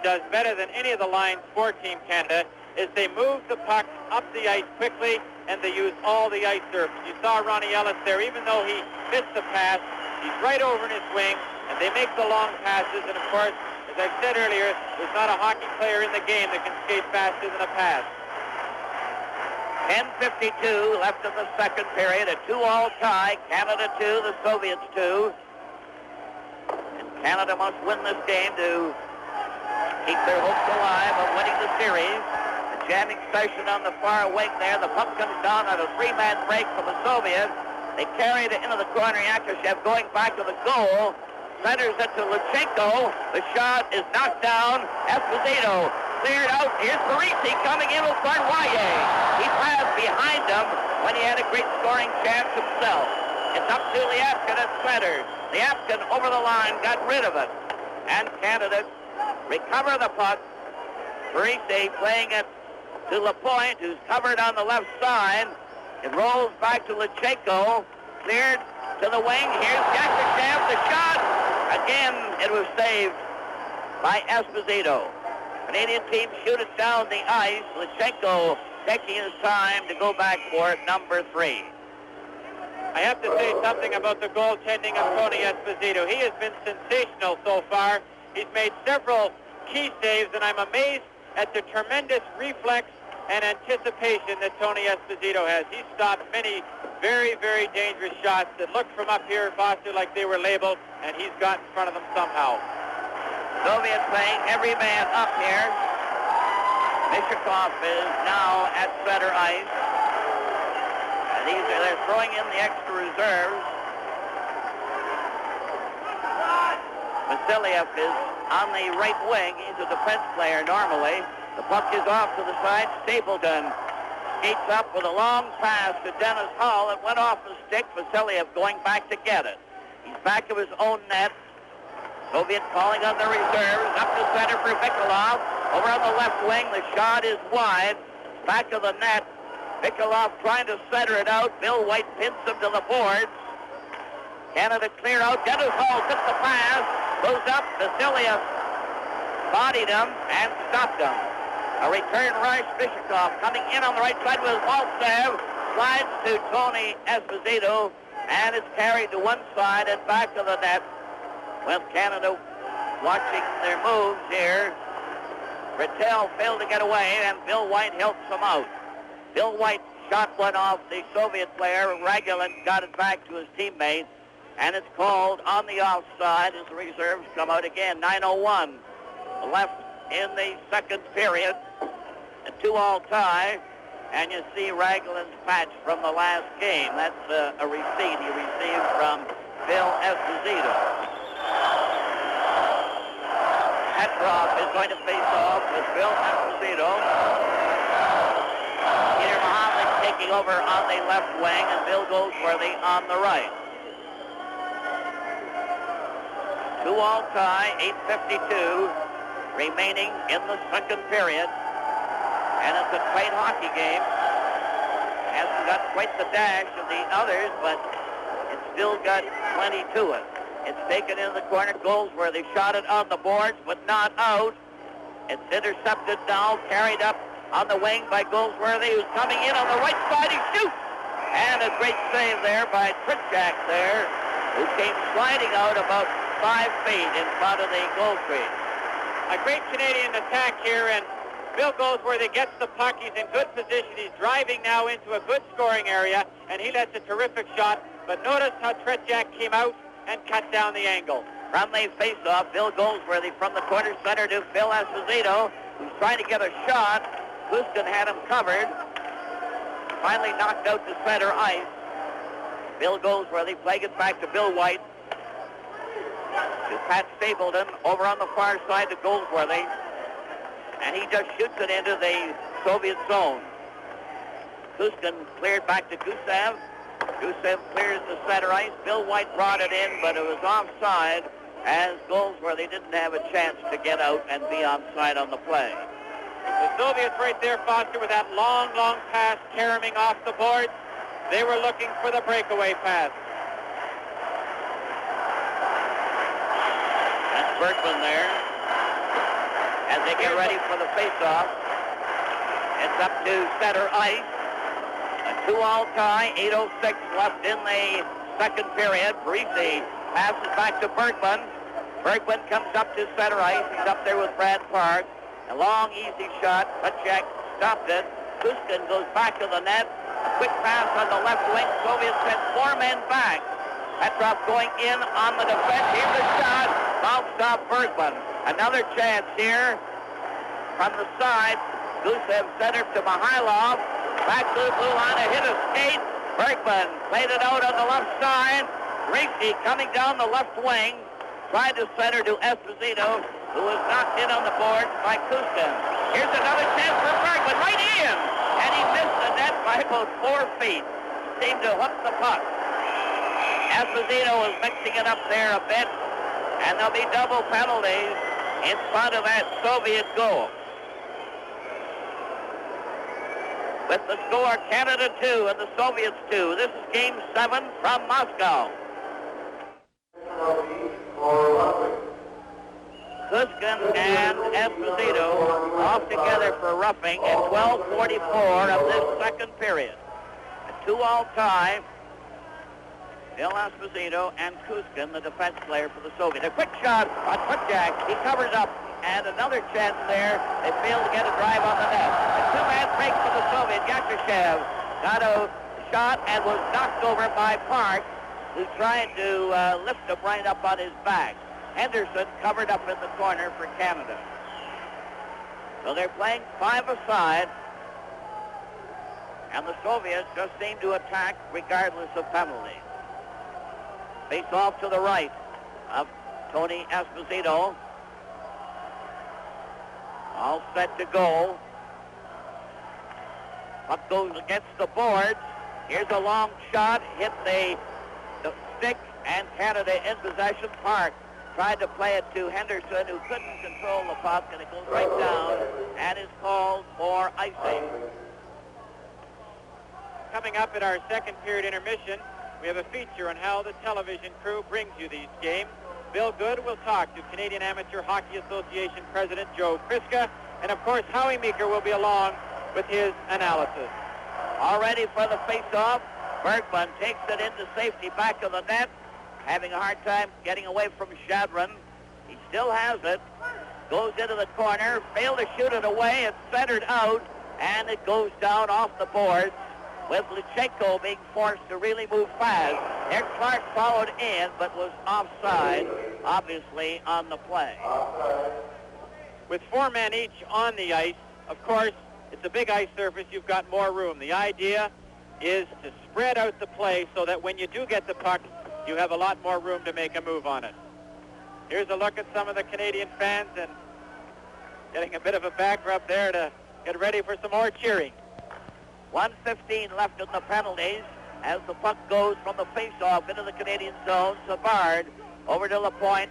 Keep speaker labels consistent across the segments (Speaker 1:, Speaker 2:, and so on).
Speaker 1: does better than any of the lines for Team Canada is they move the puck up the ice quickly, and they use all the ice surface. You saw Ronnie Ellis there. Even though he missed the pass, he's right over in his wing, and they make the long passes. And, of course, as I said earlier, there's not a hockey player in the game that can skate faster than a pass.
Speaker 2: 10:52 left in the second period. A 2-all tie. Canada 2, the Soviets 2. And Canada must win this game to keep their hopes alive of winning the series. A jamming session on the far wing there. The puck comes down on a three-man break from the Soviets. They carry it into the corner. Yakashev going back to the goal. Centers it to Luchenko. The shot is knocked down. Esposito cleared out. Here's Parisi coming in with Barnwaye. He passed behind him when he had a great scoring chance himself. It's up to Liapkin at center. Liapkin over the line, got rid of it. And Canada recover the puck. Parisi playing it to Lapointe, who's covered on the left side. It rolls back to Luchenko. Cleared to the wing. Here's Yakashev. The shot. Again, it was saved by Esposito. Canadian team shoot it down the ice. Luchenko taking his time to go back for number 3.
Speaker 1: I have to say something about the goaltending of Tony Esposito. He has been sensational so far. He's made several key saves, and I'm amazed at the tremendous reflex and anticipation that Tony Esposito has. He stopped many very, very dangerous shots that looked from up here, Foster, like they were labeled, and he's got in front of them somehow.
Speaker 2: Soviet playing every man up here. Mishakov is now at center ice. And they're throwing in the extra reserves. Vasiliev is on the right wing. He's a defense player normally. The puck is off to the side. Stapleton skates up with a long pass to Dennis Hull. It went off the stick. Vasiliev going back to get it. He's back of his own net. Soviet calling on the reserves. Up to center for Vikolov. Over on the left wing. The shot is wide. Back of the net. Vikolov trying to center it out. Bill White pins him to the boards. Canada clear out. Dennis Hull took the pass. Goes up. Vasiliev bodied him and stopped him. A return rush. Bishikov coming in on the right side with Maltsev. Slides to Tony Esposito. And it's carried to one side and back to the net. With Canada watching their moves here. Rattel failed to get away, and Bill White helps him out. Bill White shot one off the Soviet player. Ragulin got it back to his teammate, and it's called on the offside as the reserves come out again. 9:01 left in the second period. A 2-all tie, and you see Ragulin's patch from the last game. That's a receipt he received from Bill Esposito. Petrov is going to face off with Bill Esposito. Peter Mahovlich taking over on the left wing, and Bill Goldsworthy on the right. 2-all tie, 8:52 remaining in the second period. And it's a tight hockey game. Hasn't got quite the dash of the others, but it's still got plenty to it. It's taken in the corner. Goldsworthy shot it on the boards, but not out. It's intercepted now, carried up on the wing by Goldsworthy, who's coming in on the right side. He shoots! And a great save there by Tritchak there, who came sliding out about 5 feet in front of the goal crease.
Speaker 1: A great Canadian attack here, and Bill Goldsworthy gets the puck. He's in good position. He's driving now into a good scoring area, and he lets a terrific shot. But notice how Tretjak came out and cut down the angle.
Speaker 2: From the face-off, Bill Goldsworthy from the corner center to Phil Esposito, who's trying to get a shot. Gustin had him covered. Finally knocked out to center ice. Bill Goldsworthy playing it back to Bill White. To Pat Stapleton over on the far side to Goldsworthy. And he just shoots it into the Soviet zone. Gustin cleared back to Gusev. Gusev clears the center ice. Bill White brought it in, but it was offside as Goldsworthy didn't have a chance to get out and be onside on the play.
Speaker 1: The Soviets right there, Foster, with that long pass caroming off the boards. They were looking for the breakaway pass.
Speaker 2: That's Berkman there. as they get ready for the face-off. It's up to center ice. A 2-all tie, 8:06 left in the second period. Parisi passes back to Bergman. Bergman comes up to center ice. He's up there with Brad Park. A long, easy shot. Butchak stopped it. Kuskin goes back to the net. A quick pass on the left wing. Soviets sent 4 men back. Petrov going in on the defense. Here's the shot. Bounced off Bergman. Another chance here from the side. Gusev centered to Mihailov. Back to the blue line. A hit of skate. Bergman played it out on the left side. Gracie coming down the left wing. Tried to center to Esposito, who was knocked in on the board by Kuskin. Here's another chance for Bergman. Right in. And he missed the net by about 4 feet. Seemed to hook the puck. Esposito was mixing it up there a bit. And there'll be double penalties in front of that Soviet goal. With the score, Canada 2 and the Soviets 2. This is Game 7 from Moscow. Kuskin and Esposito off together for roughing at 12:44 of this second period. A 2-all tie. Bill Esposito and Kuskin, the defense player for the Soviet. A quick shot on Butchak. He covers up. And another chance there. They failed to get a drive on the net. A 2-man break for the Soviet. Yakushev got a shot and was knocked over by Park, who tried to lift him right up on his back. Henderson covered up in the corner for Canada. So they're playing 5 aside. And the Soviets just seem to attack regardless of penalties. Face off to the right of Tony Esposito. All set to go. Puck goes against the boards. Here's a long shot. Hit the stick, and Canada in possession. Park tried to play it to Henderson, who couldn't control the puck, and it goes right down and is called for icing.
Speaker 1: Coming up at our second period intermission, we have a feature on how the television crew brings you these games. Bill Good will talk to Canadian Amateur Hockey Association President Joe Fiska, and of course Howie Meeker will be along with his analysis.
Speaker 2: All ready for the face-off. Bergman takes it into safety back of the net, having a hard time getting away from Shadron. He still has it. Goes into the corner, failed to shoot it away. It's centered out, and it goes down off the boards, with Luchenko being forced to really move fast. Eric Clark followed in, but was offside, obviously, on the play.
Speaker 1: With 4 men each on the ice, of course, it's a big ice surface. You've got more room. The idea is to spread out the play so that when you do get the puck, you have a lot more room to make a move on it. Here's a look at some of the Canadian fans and getting a bit of a back rub there to get ready for some more cheering.
Speaker 2: 1:15 left in the penalties as the puck goes from the face-off into the Canadian zone. Savard over to Lapointe.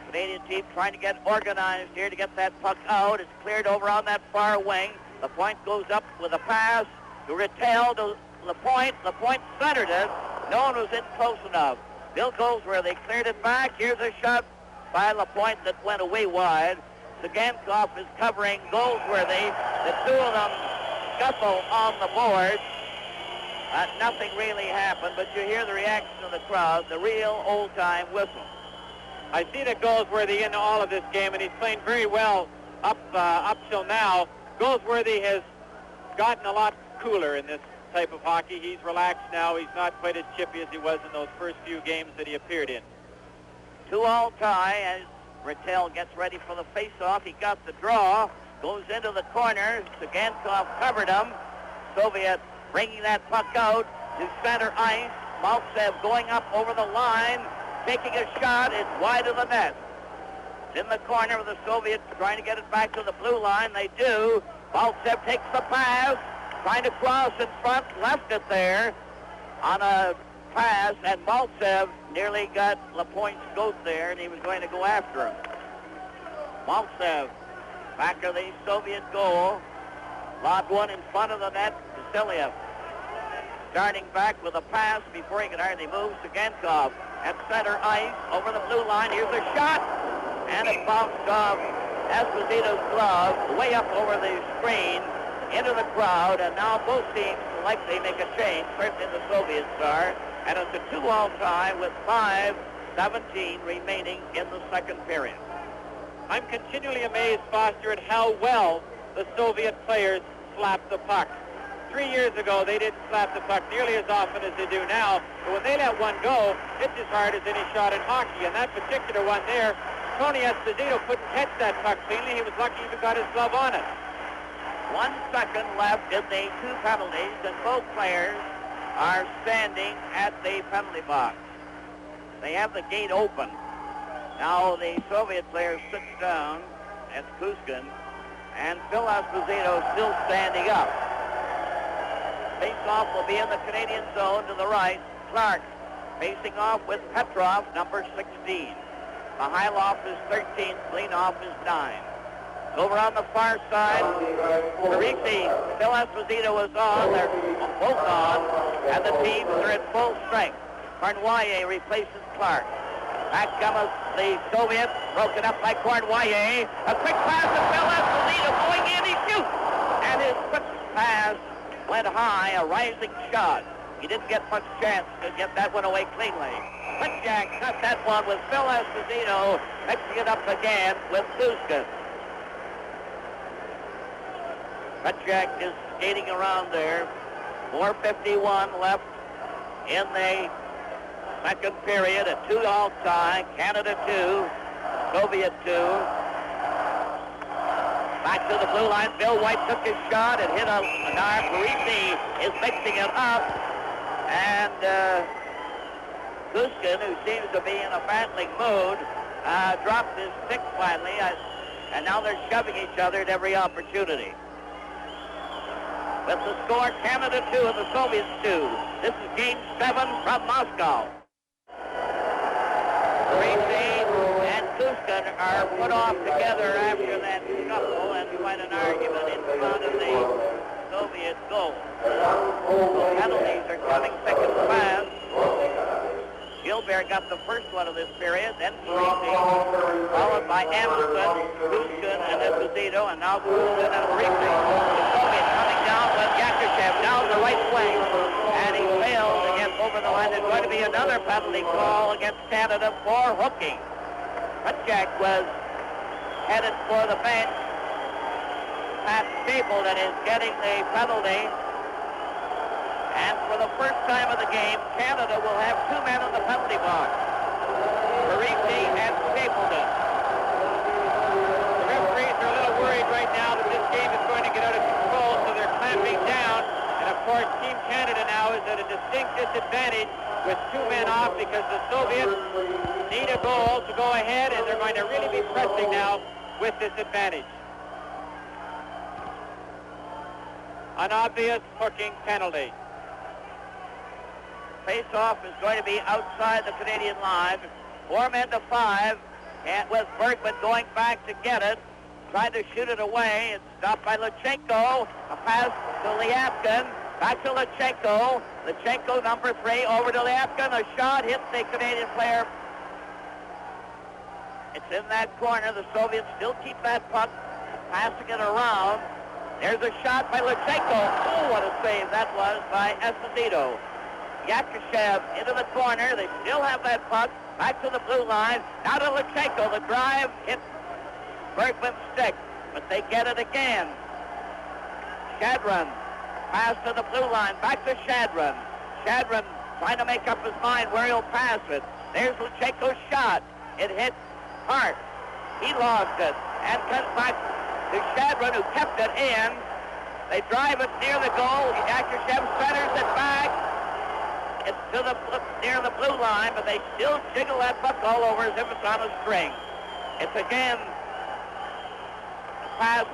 Speaker 2: Canadian team trying to get organized here to get that puck out. It's cleared over on that far wing. Lapointe goes up with a pass to Rattel to Lapointe. Lapointe centered it. No one was in close enough. Bill Goldsworthy cleared it back. Here's a shot by Lapointe that went away wide. Sagankov is covering Goldsworthy. The two of them scuffle on the board. Nothing really happened, but you hear the reaction of the crowd, the real old-time whistle.
Speaker 1: I see that Goldsworthy in all of this game, and he's playing very well up till now. Goldsworthy has gotten a lot cooler in this type of hockey. He's relaxed now. He's not quite as chippy as he was in those first few games that he appeared in.
Speaker 2: 2-all tie as Rattel gets ready for the face-off. He got the draw, goes into the corner. Sagankov covered him. Soviet bringing that puck out to center ice. Maltsev going up over the line, taking a shot. It's wide of the net. It's in the corner with the Soviets trying to get it back to the blue line. They do. Maltsev takes the pass, trying to cross in front, left it there on a pass, and Maltsev nearly got Lapointe's goat there, and he was going to go after him. Maltsev, back of the Soviet goal, lobbed one in front of the net to Vasiliev. Starting back with a pass before he could hardly move. Sagankov at center ice over the blue line. Here's a shot, and it bounced off Esposito's glove way up over the screen into the crowd, and now both teams likely make a change, certainly the Soviets are, and it's a 2-all tie with 5:17 remaining in the second period.
Speaker 1: I'm continually amazed, Foster, at how well the Soviet players slap the puck. 3 years ago, they didn't slap the puck nearly as often as they do now, but when they let one go, it's as hard as any shot in hockey, and that particular one there, Tony Esposito couldn't catch that puck cleanly. He was lucky he even got his glove on it.
Speaker 2: 1 second left in the 2 penalties, and both players are standing at the penalty box. They have the gate open. Now the Soviet player sits down at Kuskin, and Phil Esposito still standing up. Face-off will be in the Canadian zone to the right. Clark facing off with Petrov, number 16. Mihailoff is 13, Klinov is 9. Over on the far side, Parisi, Phil Esposito is on. They're both on, and the teams are at full strength. Cornwallier replaces Clark. Back comes the Soviets, broken up by Cornwallier. A quick pass to Phil Esposito going in, he shoots! And his quick pass went high, a rising shot. He didn't get much chance to get that one away cleanly. Petjak cut that one with Phil Esposito, mixing it up again with Kuskin. Petjak is skating around there. 4:51 left in the second period. A 2-all tie. Canada 2, Soviet 2. Back to the blue line. Bill White took his shot and hit an arm. Parisi is mixing it up. And Kuskin, who seems to be in a battling mood, dropped his stick finally. And now they're shoving each other at every opportunity. With the score, Canada 2 and the Soviets 2. This is Game 7 from Moscow. Parisi and Kuskin are put off together after that scuffle and quite an argument in front of the Soviet goal. The penalties are coming thick and fast. Gilbert got the first one of this period, then Parisi, followed by Anderson, Kuskin, and Esposito, and now Kuskin and Parisi. The Soviet coming down with Yakushev down the right wing, and he fails to get over the line. There's going to be another penalty call against Canada for hooking. Petjak was headed for the bench. Pat Stapleton is getting the penalty. And for the first time of the game, Canada will have 2 men in the penalty box. Parisi and Stapleton. The referees are a little worried right now that this game is going to get out of control, so they're clamping down. And of course, Team Canada now is at a distinct disadvantage with 2 men off because the Soviets need a goal to go ahead, and they're going to really be pressing now with this advantage. An obvious hooking penalty. Face-off is going to be outside the Canadian line. 4 men to 5, and with Bergman going back to get it, trying to shoot it away. It's stopped by Luchenko. A pass to Lyapkin. Back to Luchenko. Luchenko, number 3, over to Lyapkin. A shot hits the Canadian player. It's in that corner. The Soviets still keep that puck, passing it around. There's a shot by Luchenko. Oh, what a save that was by Esposito. Yakushev into the corner. They still have that puck. Back to the blue line. Now to Luchenko. The drive hits Bergman's stick, but they get it again. Shadron. Pass to the blue line. Back to Shadron. Shadron trying to make up his mind where he'll pass it. There's Luchenko's shot. It hit Hart. He lost it and comes back to Shadron, who kept it in. They drive it near the goal. Yakushev centers it back. It's to the near the blue line, but they still jiggle that puck all over as if it's on a string. It's again a pass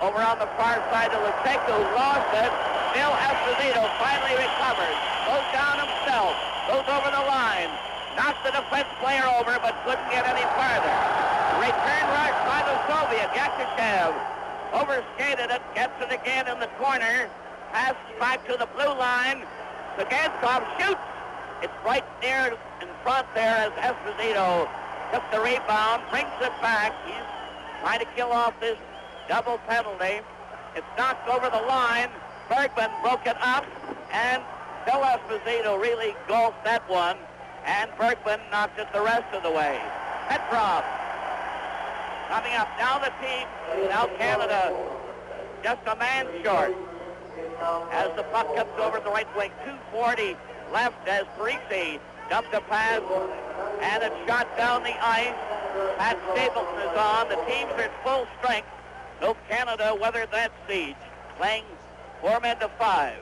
Speaker 2: over on the far side to Luchenko, who lost it. Bill Esposito finally recovers, goes down himself, goes over the line, knocks the defense player over, but couldn't get any farther. Return rush by the Soviet. Yakushev overskated it, gets it again in the corner, passes back to the blue line. Sagankov shoots. It's right there in front there as Esposito took the rebound, brings it back. He's trying to kill off this double penalty. It's knocked over the line. Bergman broke it up, and Phil Esposito really golfed that one, and Bergman knocked it the rest of the way. Petrov coming up. Now the team, now Canada, just a man short as the puck comes over the right wing. 2:40 left as Parisi dumped a pass, and it's shot down the ice. Pat Stapleton is on. The teams are at full strength. So Canada weathered that siege, playing 4 men to 5.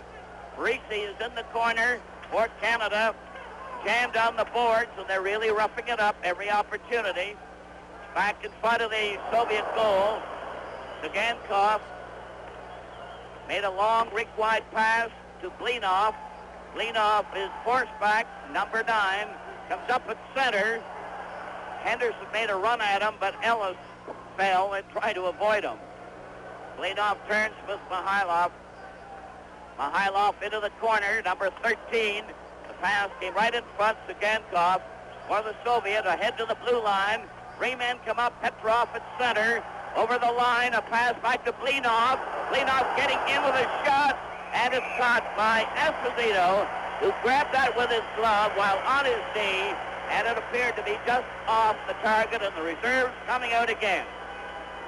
Speaker 2: Parisi is in the corner for Canada, jammed on the boards, and they're really roughing it up every opportunity. Back in front of the Soviet goal, Zagankov made a long rink-wide pass to Blinov. Blinov is forced back, number 9, comes up at center. Henderson made a run at him, but Ellis fell and tried to avoid him. Blinov turns with Mihailov. Mihailov into the corner, number 13. The pass came right in front. Zagankov for the Soviet, ahead to the blue line. 3 men come up. Petrov at center. Over the line, a pass back to Blinov. Blinov getting in with a shot, and it's caught by Esposito, who grabbed that with his glove while on his knee, and it appeared to be just off the target, and the reserves coming out again.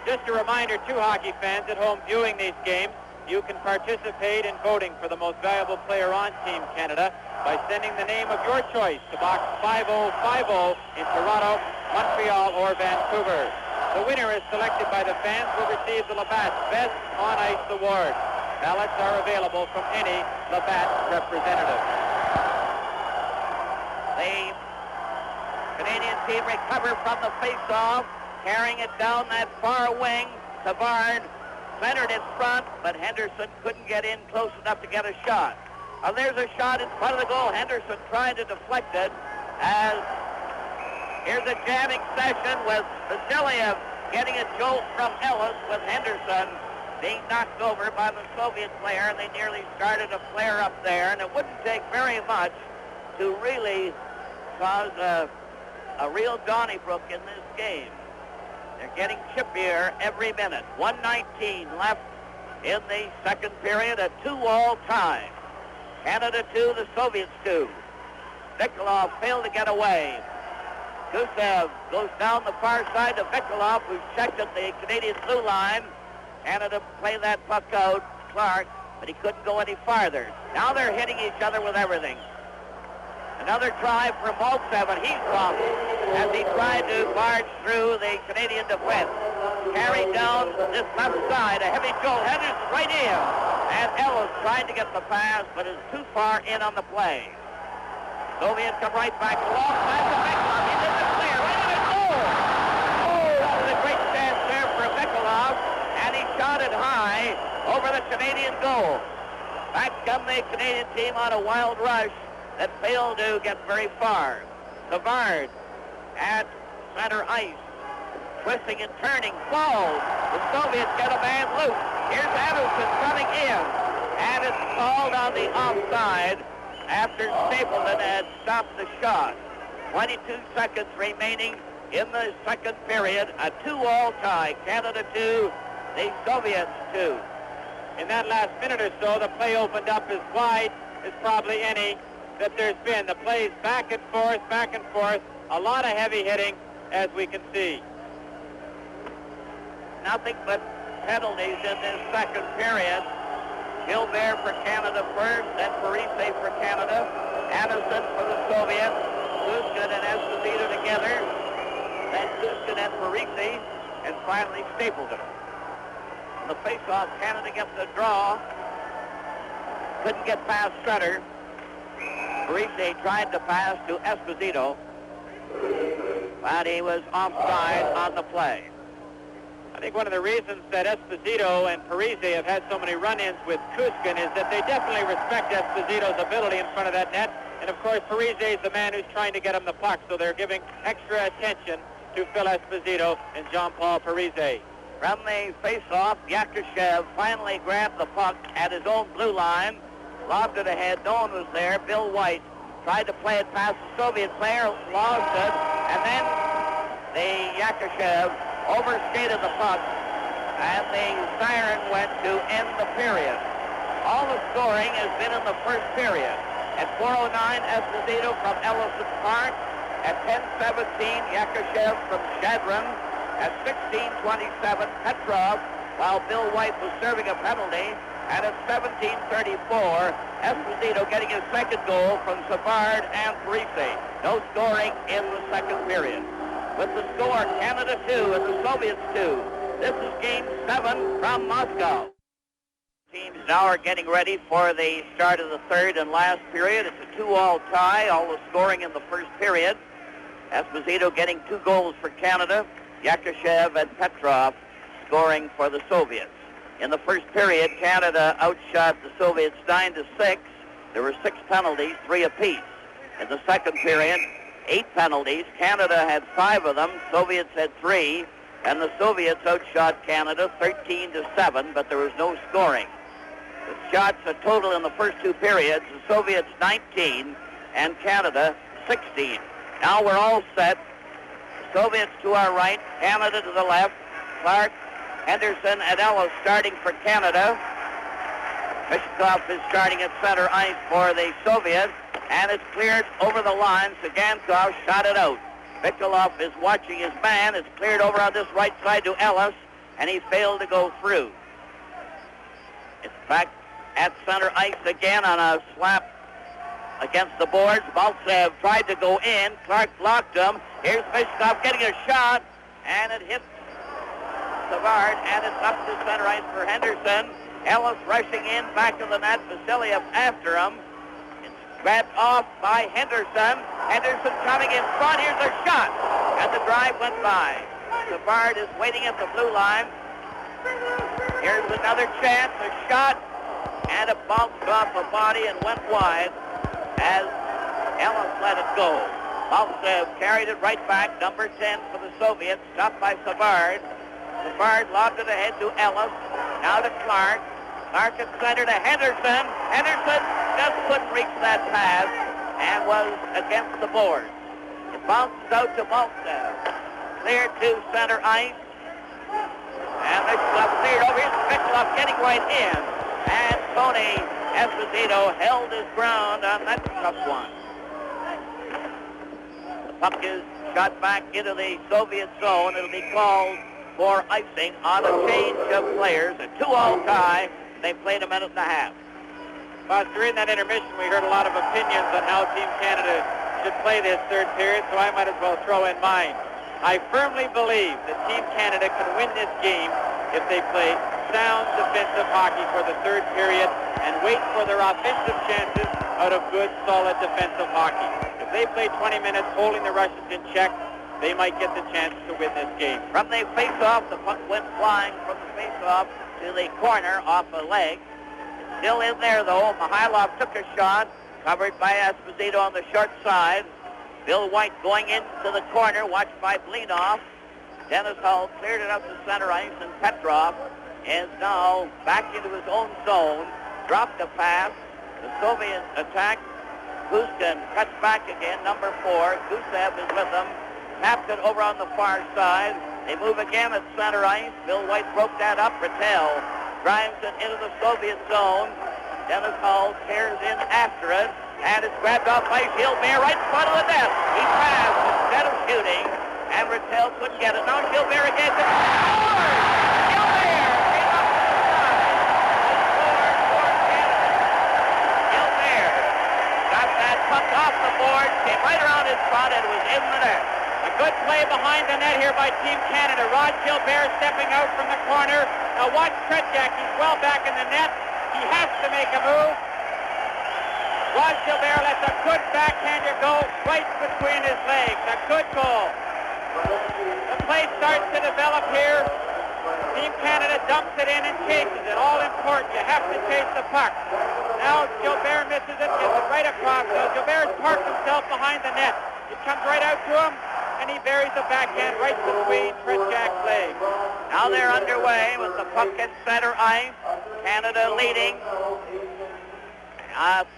Speaker 1: Just a reminder to hockey fans at home viewing these games, you can participate in voting for the most valuable player on Team Canada by sending the name of your choice to Box 5050 in Toronto, Montreal, or Vancouver. The winner is selected by the fans who receive the Labatt's Best on Ice Award. Ballots are available from any Labatt representative.
Speaker 2: The Canadian team recovered from the face-off, carrying it down that far wing. Savard centered in front, but Henderson couldn't get in close enough to get a shot. There's a shot in front of the goal. Henderson trying to deflect it, as here's a jamming session with Vasiliev getting a jolt from Ellis, with Henderson being knocked over by the Soviet player, and they nearly started a flare up there, and it wouldn't take very much to really cause a real Donnybrook in this game. They're getting chippier every minute. 1:19 left in the second period, a 2-all tie. Canada 2, the Soviets 2. Nikolov failed to get away. Gusev goes down the far side to Nikolov, who's checked at the Canadian blue line. Canada play that puck out, Clark, but he couldn't go any farther. Now they're hitting each other with everything. Another try for Maltsev, and he's dropped as he tried to barge through the Canadian defense. Carried down this left side, a heavy jolt. Henderson right in, and Ellis tried to get the pass, but is too far in on the play. Soviets come right back. Long pass to Nikolov. He did the clear, right in the goal. Oh, that was a great chance there for Nikolov, and he shot it high over the Canadian goal. Back come the Canadian team on a wild rush that failed to get very far. Savard at center ice, twisting and turning, falls. The Soviets get a man loose. Here's Henderson coming in, and it's called on the offside after Stapleton had stopped the shot. 22 seconds remaining in the second period, a 2-all tie. Canada 2, the Soviets 2.
Speaker 1: In that last minute or so, the play opened up as wide as probably any that there's been. The plays back and forth, a lot of heavy hitting, as we can see.
Speaker 2: Nothing but penalties in this second period. Gilbert for Canada first, then Parisi for Canada, Anderson for the Soviets, Luskin and Esposito together, then Luskin and Parisi, and finally Stapleton. On the face-off, Canada gets a draw. Couldn't get past Strutter. Parisi tried to pass to Esposito, but he was offside on the play.
Speaker 1: I think one of the reasons that Esposito and Parisi have had so many run-ins with Kuskin is that they definitely respect Esposito's ability in front of that net. And, of course, Parisi is the man who's trying to get him the puck, so they're giving extra attention to Phil Esposito and Jean-Paul Parisi.
Speaker 2: From the face-off, Yakushev finally grabbed the puck at his own blue line, lobbed it ahead. No one was there. Bill White tried to play it past the Soviet player, lost it, and then the Yakushev overskated the puck, and the siren went to end the period. All the scoring has been in the first period. At 4:09, Esposito from Ellison Park. At 10:17, Yakushev from Shadron. At 16:27, Petrov, while Bill White was serving a penalty. And at 17:34, Esposito getting his second goal from Savard and Parise. No scoring in the second period. With the score, Canada 2 and the Soviets 2. This is Game 7 from Moscow. Teams now are getting ready for the start of the third and last period. It's a 2-all tie, all the scoring in the first period. Esposito getting 2 goals for Canada. Yakushev and Petrov scoring for the Soviets. In the first period, Canada outshot the Soviets 9-6. There were 6 penalties, 3 apiece. In the second period, 8 penalties. Canada had 5 of them. Soviets had 3. And the Soviets outshot Canada 13-7, but there was no scoring. The shots a total in the first 2 periods, the Soviets 19 and Canada 16. Now we're all set. The Soviets to our right, Canada to the left. Clark, Henderson, and Ellis starting for Canada. Mishkov is starting at center ice for the Soviets, and it's cleared over the line. Sagankov shot it out. Mikulov is watching his man. It's cleared over on this right side to Ellis, and he failed to go through. It's back at center ice again on a slap against the boards. Baltsev tried to go in. Clark blocked him. Here's Mishkov getting a shot, and it hits Savard, and it's up to center ice for Henderson. Ellis rushing in, back of the net. Vasiliev after him. It's grabbed off by Henderson. Henderson coming in front. Here's a shot, and the drive went by. Savard is waiting at the blue line. Here's another chance, a shot, and it bounced off a body and went wide as Ellis let it go. Baltsev carried it right back, number 10 for the Soviets, stopped by Savard. Savard lobbed it ahead to Ellis, now to Clark. Clark at center to Henderson. Henderson just couldn't reach that pass and was against the board. It bounces out to Baltsev. Cleared to center ice. And Mikulov cleared over. Here's Mikulov getting right in. And Tony Esposito held his ground on that tough one. The puck is shot back into the Soviet zone. It'll be called for icing on a change of players. A 2-all tie. They played a minute and a half.
Speaker 1: Well, during that intermission, we heard a lot of opinions on how Team Canada should play this third period, so I might as well throw in mine. I firmly believe that Team Canada can win this game if they play sound defensive hockey for the third period and wait for their offensive chances out of good, solid defensive hockey. If they play 20 minutes holding the Russians in check, they might get the chance to win this game.
Speaker 2: From the face-off, the puck went flying from the face-off to the corner off a leg. It's still in there, though. Mihailov took a shot, covered by Esposito on the short side. Bill White going into the corner, watched by Blinoff. Dennis Hull cleared it up to center ice, and Petrov is now back into his own zone. Dropped a pass. The Soviet attack. Guskin cuts back again, number 4. Gusev is with them. Tapped it over on the far side. They move again at center ice. Bill White broke that up. Rattel drives it into the Soviet zone. Dennis Hull tears in after it. And it's grabbed off by Gilbert right in front of the net. He passed instead of shooting. And Rattel couldn't get it. Now Gilbert again. Gilbert came up to the side. Scored for Canada. Gilbert got that puck off the board. Came right around his front and was in the net.
Speaker 1: A good play behind the net here by Team Canada. Rod Gilbert stepping out from the corner. Now watch Tretiak. He's well back in the net. He has to make a move. Rod Gilbert lets a good backhander go right between his legs. A good goal. The play starts to develop here. Team Canada dumps it in and chases it. All important. You have to chase the puck. Now Gilbert misses it, gets it right across. So Gilbert's parked himself behind the net. It comes right out to him, and he buries the backhand right between Tretiak's legs.
Speaker 2: Now they're underway with the puck at center ice. Canada leading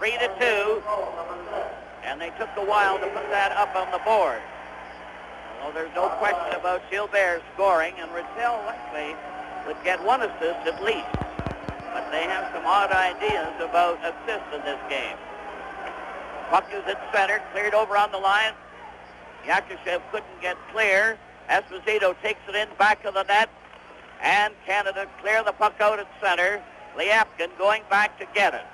Speaker 2: 3-2. And they took a while to put that up on the board. Well, there's no question about Gilbert scoring, and Rattel likely would get one assist at least. But they have some odd ideas about assists in this game. Puck is at center, cleared over on the line. Yakushev couldn't get clear. Esposito takes it in back of the net, and Canada clear the puck out at center. Liapkin going back to get it.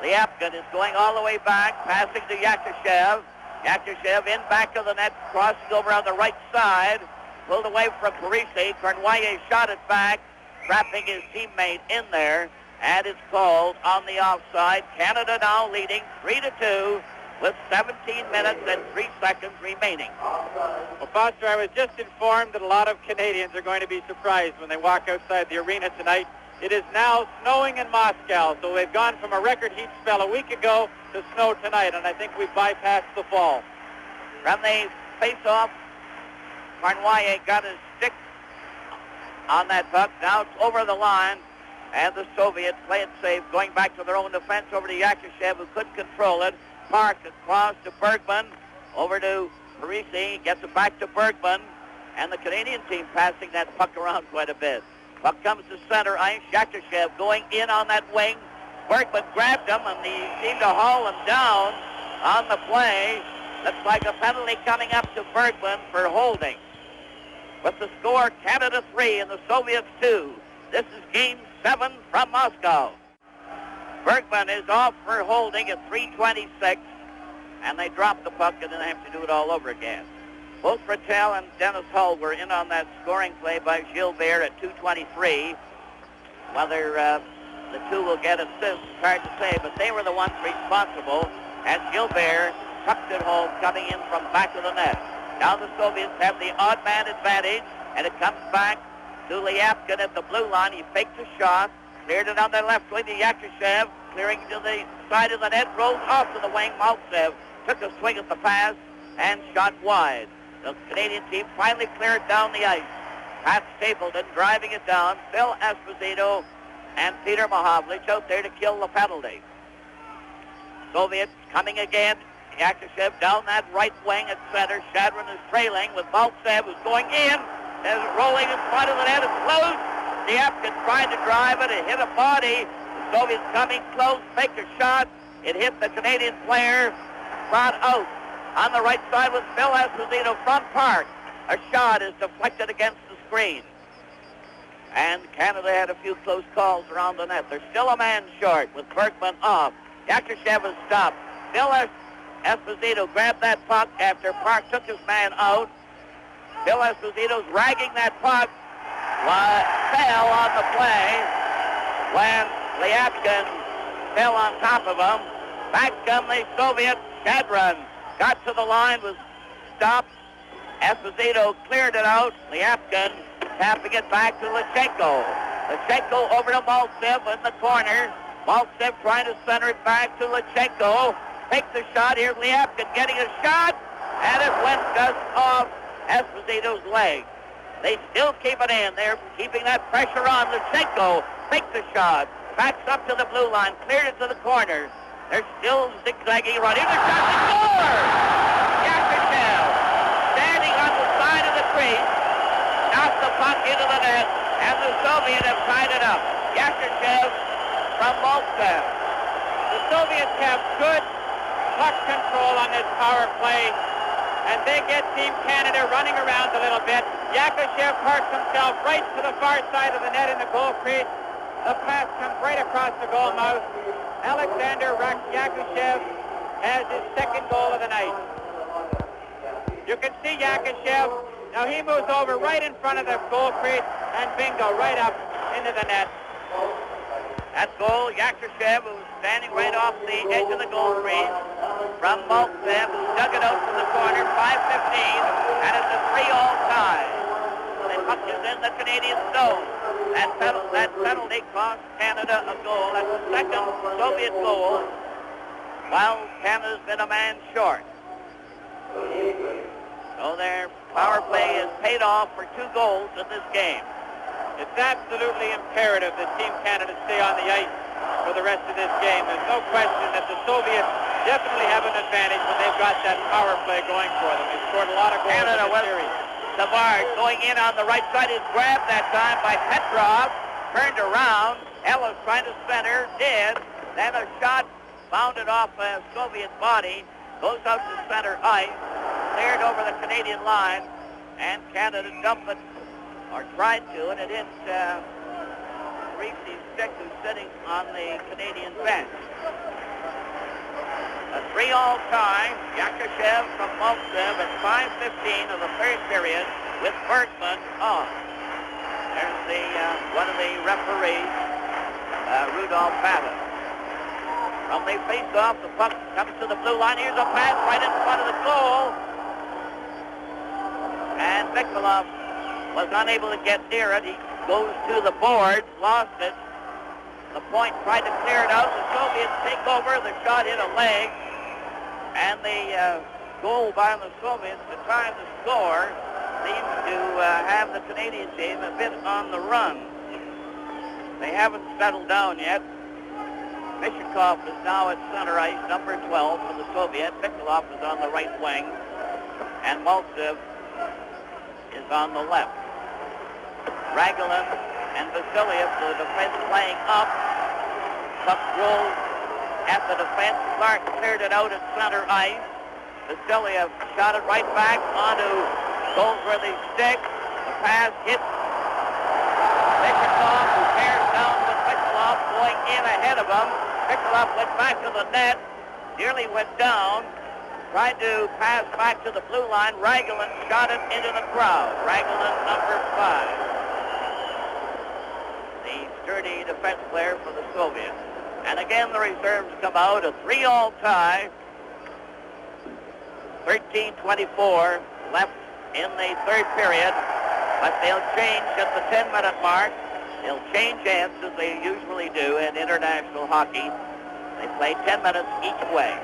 Speaker 2: Liapkin is going all the way back, passing to Yakushev. Yakushev in back of the net, crossing over on the right side. Pulled away from Parisi. Cornwallier shot it back, trapping his teammate in there, and it's called on the offside. Canada now leading 3-2 with 17 minutes and 3 seconds remaining.
Speaker 1: Well, Foster, I was just informed that a lot of Canadians are going to be surprised when they walk outside the arena tonight. It is now snowing in Moscow, so they've gone from a record heat spell a week ago to snow tonight, and I think we've bypassed the fall.
Speaker 2: From the face-off, Cornwallier got his stick on that puck. Now it's over the line, and the Soviets play it safe, going back to their own defense over to Yakushev, who couldn't control it. Park across to Bergman, over to Parisi, gets it back to Bergman, and the Canadian team passing that puck around quite a bit. Puck comes to center ice. Yakushev going in on that wing. Bergman grabbed him, and he seemed to haul him down on the play. Looks like a penalty coming up to Bergman for holding. With the score, Canada 3 and the Soviets 2. This is Game 7 from Moscow. Bergman is off for holding at 3:26, and they dropped the puck and then have to do it all over again. Both Rattel and Dennis Hull were in on that scoring play by Gilbert at 2:23. Whether the two will get assists, it's hard to say, but they were the ones responsible, and Gilbert tucked it home coming in from back of the net. Now the Soviets have the odd man advantage, and it comes back to Liapkin at the blue line. He faked a shot, cleared it on the left wing to Yakushev, clearing to the side of the net, rolls off to the wing. Maltsev took a swing at the pass and shot wide. The Canadian team finally cleared down the ice. Pat Stapleton driving it down. Phil Esposito and Peter Mahovlich out there to kill the penalty. Soviets coming again. Yakushev down that right wing at center. Shadron is trailing with Maltsev, who's going in. Is rolling in front of the net. It's close. Liapkin tried to drive it. It hit a body. The Soviets coming close. Faked a shot. It hit the Canadian player. Brought out. On the right side was Phil Esposito from Park. A shot is deflected against the screen. And Canada had a few close calls around the net. They're still a man short with Bergman off. Yakushev is stopped. Phil Esposito grabbed that puck after Park took his man out. Phil Esposito's ragging that puck. Fell on the play when Liapkin fell on top of him. Back come the Soviets. Shadron got to the line, was stopped. Esposito cleared it out. Liapkin tapping it back to Lachenko. Lachenko over to Maltsev in the corner. Maltsev trying to center it back to Lachenko. Takes the shot. Here's Liapkin getting a shot, and it went just off Esposito's leg. They still keep it in. They're keeping that pressure on. Lachenko makes the shot. Backs up to the blue line. Cleared it to the corner. They're still zigzagging around. Here's the shot to score! Yakushev standing on the side of the crease. Knocked the puck into the net, and the Soviets have tied it up. Yakushev from Maltsev.
Speaker 1: The Soviets have good puck control on this power play, and they get Team Canada running around a little bit. Yakushev parks himself right to the far side of the net in the goal crease. The pass comes right across the goal mouth. Alexander Yakushev has his second goal of the night. You can see Yakushev. Now he moves over right in front of the goal crease, and bingo, right up into the net.
Speaker 2: That goal, Yakushev, who was standing right off the edge of the goal crease, from Maltsev, who dug it out to the corner, 5:15, and it's a 3-all tie. The puck is in the Canadian zone. That penalty cost Canada a goal. That's the second Soviet goal, while Canada's been a man short. So their power play is paid off for 2 goals in this game.
Speaker 1: It's absolutely imperative that Team Canada stay on the ice for the rest of this game. There's no question that the Soviets definitely have an advantage when they've got that power play going for them. They've scored a lot of goals
Speaker 2: Canada
Speaker 1: in the
Speaker 2: with
Speaker 1: series.
Speaker 2: Savard going in on the right side is grabbed that time by Petrov. Turned around. Ellis trying to center. Did. Then a shot bounded off a Soviet body. Goes out to center ice. Cleared over the Canadian line. And Canada dumped it, or tried to, and it hit Reese's stick, who's sitting on the Canadian bench. A 3-all tie. Yakushev from Maltsev at 5:15 of the third period with Bergman off. There's the one of the referees, Rudolph Babbitt. From the face-off, the puck comes to the blue line. Here's a pass right in front of the goal. And Mikhailov was unable to get near it. He goes to the boards, lost it. The point tried to clear it out. The Soviets take over. The shot hit a leg. And the goal by the Soviets to tie the score seems to have the Canadian team a bit on the run. They haven't settled down yet. Mishikov is now at center ice, number 12 for the Soviet. Mikhailov is on the right wing. And Maltsev is on the left. Ragulin and Vasiliev, the defense playing up. Puck rolls at the defense. Clark cleared it out at center ice. Vasiliev shot it right back onto Goldsworthy's stick. The pass hits Mishikov, who tears down with Mikhailov going in ahead of him. Mikhailov went back to the net, nearly went down. Tried to pass back to the blue line. Ragulin shot it into the crowd. Ragulin, number 5. The sturdy defense player for the Soviets. And again, the reserves come out. A 3-all tie. 13:24 left in the third period. But they'll change at the 10-minute mark. They'll change ends as they usually do in international hockey. They play 10 minutes each way.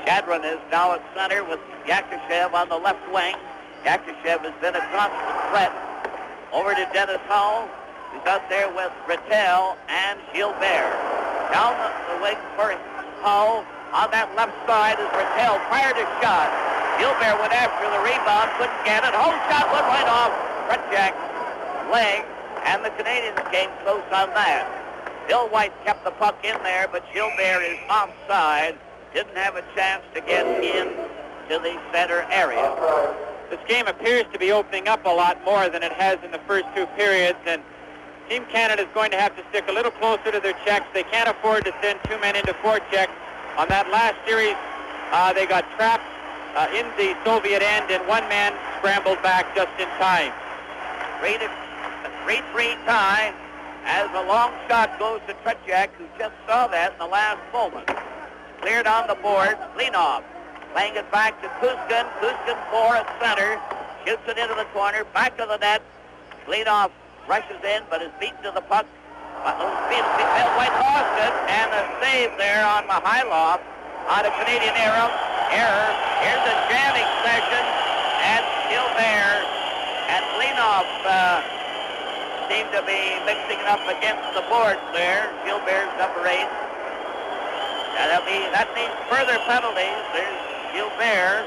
Speaker 2: Shadron is now at center with Yakushev on the left wing. Yakushev has been a constant threat. Over to Dennis Hull, who's out there with Rattel and Gilbert. Down the wing for Hull. On that left side is Rattel. Fired a shot. Gilbert went after the rebound, couldn't get it. Hull's shot went right off Kretschak's leg, and the Canadians came close on that. Bill White kept the puck in there, but Gilbert is offside. Didn't have a chance to get in to the center area.
Speaker 1: This game appears to be opening up a lot more than it has in the first two periods, and Team Canada is going to have to stick a little closer to their checks. They can't afford to send two men into forechecks. On that last series, they got trapped in the Soviet end, and one man scrambled back just in time.
Speaker 2: 3-3 tie as a long shot goes to Kretschak, who just saw that in the last moment. Cleared on the board. Klinov playing it back to Kuskin. Kuskin 4 at center. Shoots it into the corner. Back of the net. Klinov rushes in, but is beaten to the puck. Bill White lost it, and a save there on Mihailov on a Canadian error. Here's a jamming session, and Gilbert and Klinov seem to be mixing it up against the boards there. Gilbert's number 8. That means further penalties. There's Gilbert,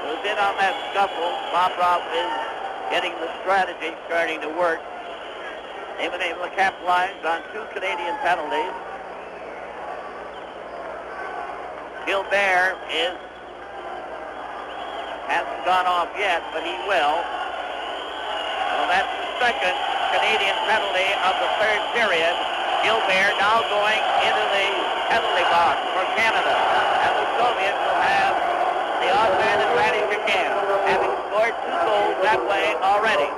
Speaker 2: who's in on that scuffle. Bobrov is getting the strategy starting to work. They've been able to capitalize on 2 Canadian penalties. Gilbert hasn't gone off yet, but he will. So that's the second Canadian penalty of the third period. Gilbert now going into the penalty box for Canada. And the Soviets will have the offhand advantage again, having scored 2 goals that way already.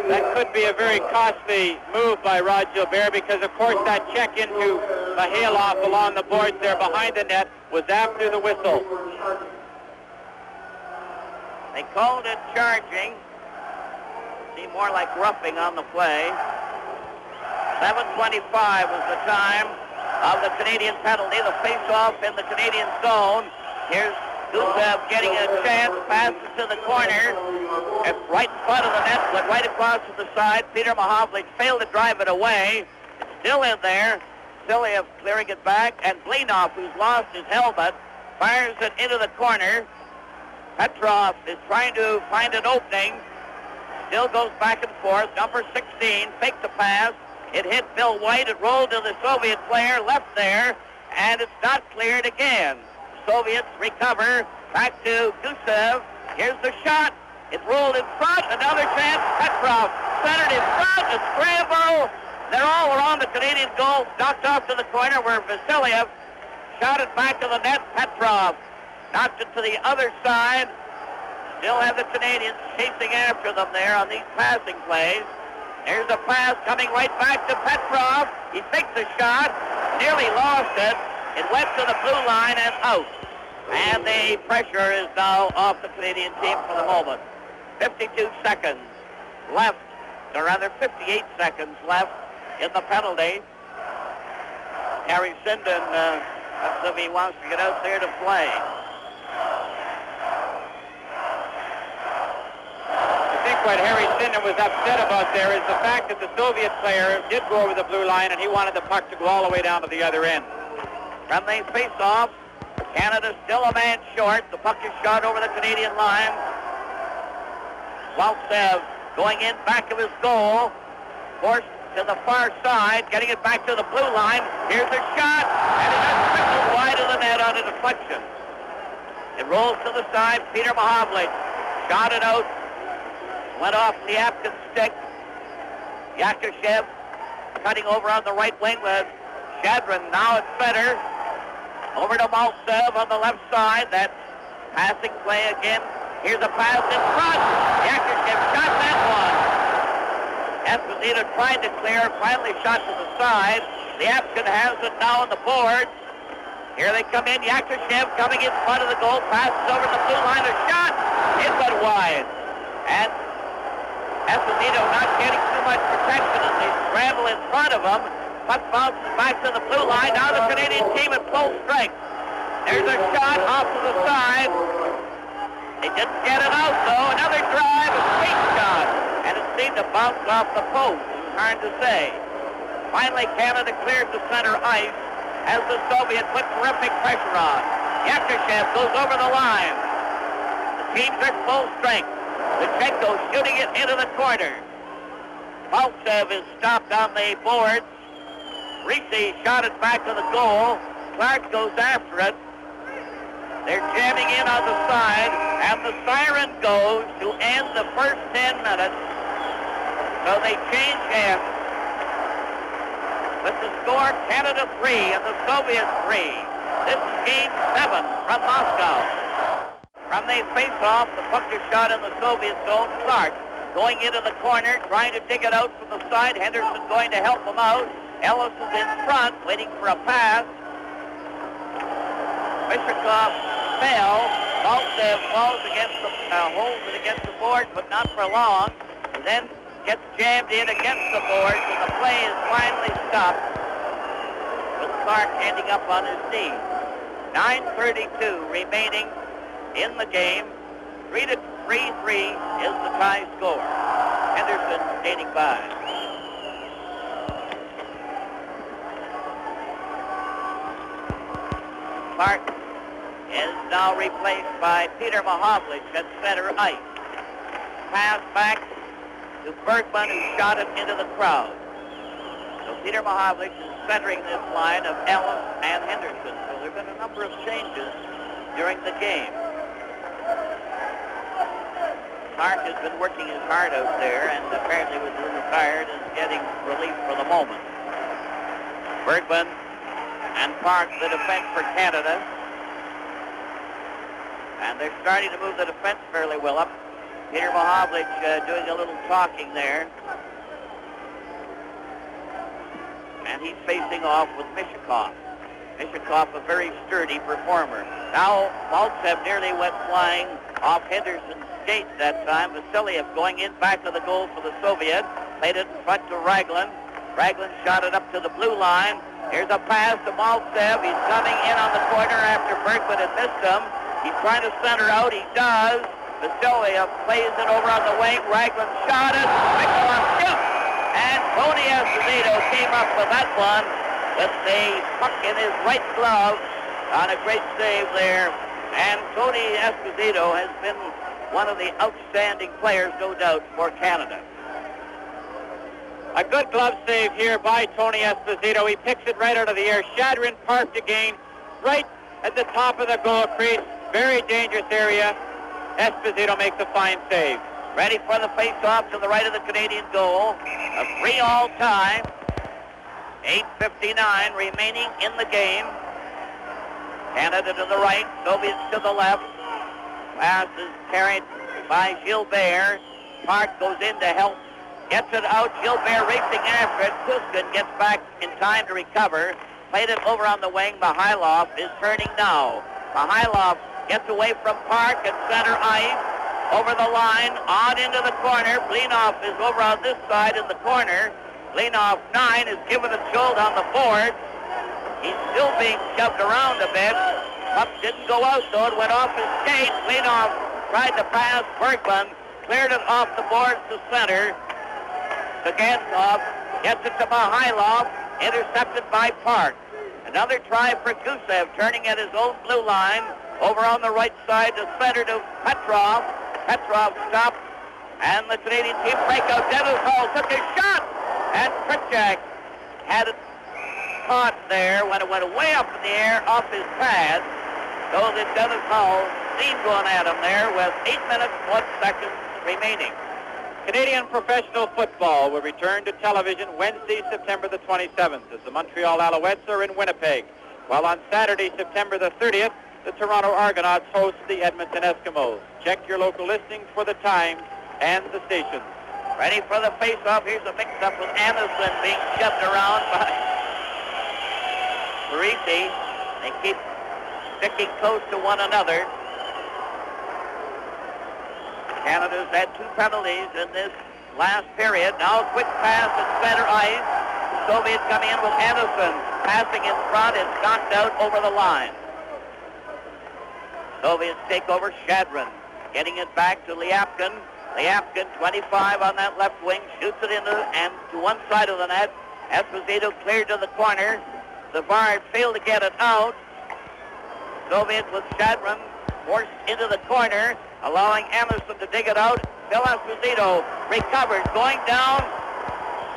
Speaker 1: That could be a very costly move by Rod Gilbert, because of course that check into Mihailov along the boards there behind the net was after the whistle.
Speaker 2: They called it charging. Seemed more like roughing on the play. 7:25 was the time of the Canadian penalty. The face-off in the Canadian zone. Here's Gusev getting a chance, passes to the corner. It's right in front of the net, went right across to the side. Peter Mahovlich failed to drive it away. It's still in there. Vasiliev clearing it back, and Blinov, who's lost his helmet, fires it into the corner. Petrov is trying to find an opening. Still goes back and forth. Number 16 faked the pass. It hit Bill White. It rolled to the Soviet player left there, and it's not cleared again. Soviets recover. Back to Gusev. Here's the shot. It rolled in front. Another chance. Petrov centered in front. A scramble. They're all around the Canadian goal. Knocked off to the corner where Vasiliev shot it back to the net. Petrov knocked it to the other side. Still have the Canadians chasing after them there on these passing plays. There's a pass coming right back to Petrov. He faked the shot. Nearly lost it. It went to the blue line and out. And the pressure is now off the Canadian team for the moment. 52 seconds left, or rather 58 seconds left in the penalty. Harry Sinden looks as if he wants to get out there to play.
Speaker 1: I think what Harry Sinden was upset about there is the fact that the Soviet player did go over the blue line and he wanted the puck to go all the way down to the other end.
Speaker 2: From the face-off, Canada still a man short. The puck is shot over the Canadian line. Waltsev going in back of his goal. Forced to the far side, getting it back to the blue line. Here's a shot, and it has trickled wide of the net on a deflection. It rolls to the side. Peter Mahovlich shot it out. Went off the Apkin stick. Yakushev cutting over on the right wing with Shadrin now at center. Over to Maltsev on the left side. That passing play again. Here's a pass in front. Yakushev shot that one. Esposito tried to clear, finally shot to the side. The Apkin has it now on the boards. Here they come in. Yakushev coming in front of the goal. Passes over the blue line. A shot. It went wide. And Esposito not getting too much protection as they scramble in front of him. Puck bounces back to the blue line. Now the Canadian team at full strength. There's a shot off to the side. They didn't get it out, though. Another drive, a great shot. And it seemed to bounce off the post. Hard to say. Finally, Canada clears the center ice as the Soviets put terrific pressure on. Yakushev goes over the line. The teams are full strength. Lutsenko shooting it into the corner. Maltsev is stopped on the boards. Ricci shot it back to the goal. Clark goes after it. They're jamming in on the side, and the siren goes to end the first 10 minutes. So they change hands with the score Canada 3 and the Soviets 3. This is Game 7 from Moscow. From the face-off, the puck is shot in the Soviet zone. Clark going into the corner, trying to dig it out from the side. Henderson going to help him out. Ellis is in front, waiting for a pass. Mishakov fell. Maltsev falls against the holds it against the board, but not for long. And then gets jammed in against the boards, and the play is finally stopped with Clark ending up on his knee. 9:32 remaining in the game. 3-3 is the tie score. Henderson standing by. Clark is now replaced by Peter Mahovlich at center ice. Pass back to Bergman, who shot it into the crowd. So Peter Mahovlich is centering this line of Ellis and Henderson. So there have been a number of changes during the game. Clark has been working his heart out there and apparently was a little tired and getting relief for the moment. Bergman and Park, the defense for Canada. And they're starting to move the defense fairly well up. Peter Mahovlich doing a little talking there. And he's facing off with Mishakov. Mishakov, a very sturdy performer. Now Maltsev nearly went flying off Henderson's skate that time. Vasiliev going in back to the goal for the Soviet. Played it in front to Raglan. Raglan shot it up to the blue line. Here's a pass to Maltsev. He's coming in on the corner after Bergman had missed him. He's trying to center out. He does. Vasiliev plays it over on the wing. Raglan shot it. Michalov shoots. And Tony Esposito came up with that one. with the puck in his right glove on a great save there. And Tony Esposito has been one of the outstanding players, no doubt, for Canada.
Speaker 1: A good glove save here by Tony Esposito. He picks it right out of the air. Shadrin parked again right at the top of the goal crease. Very dangerous area. Esposito makes a fine save.
Speaker 2: Ready for the face-off to the right of the Canadian goal. A 3-all tie. 8:59 remaining in the game. Canada to the right, Soviets to the left. Pass is carried by Gilbert. Park goes in to help. Gets it out. Gilbert racing after it. Kuskin gets back in time to recover. Played it over on the wing. Mihailov is turning now. Mihailov gets away from Park at center ice. Over the line, on into the corner. Blinoff is over on this side in the corner. Blinoff 9 is given a jolt on the board. He's still being shoved around a bit. Puck didn't go out though. It went off his skate. Blinoff tried to pass. Bergman cleared it off the boards to center. Sagankov gets it to Mihailov, intercepted by Park. Another try for Gusev, turning at his own blue line. Over on the right side to center to Petrov. Petrov stopped, and the Canadian team break out. Dennis Hall took his shot, and Pritchak had it caught there when it went way up in the air off his pad. So that Dennis Hall seen going at him there with 8 minutes, 1 second remaining.
Speaker 1: Canadian professional football will return to television Wednesday, September the 27th, as the Montreal Alouettes are in Winnipeg, while on Saturday, September the 30th, the Toronto Argonauts host the Edmonton Eskimos. Check your local listings for the times and the stations.
Speaker 2: Ready for the face-off. Here's a mix-up with Anderson being shoved around by Parisi. They keep sticking close to one another. Canada's had 2 penalties in this last period. Now a quick pass at center ice. The Soviets come in with Henderson passing in front. It's knocked out over the line. Soviets take over. Shadrin getting it back to Lyapkin. Lyapkin, 25 on that left wing, shoots it into and to one side of the net. Esposito cleared to the corner. Savard failed to get it out. Soviets with Shadrin forced into the corner, allowing Anderson to dig it out. Phil Esposito recovered, going down,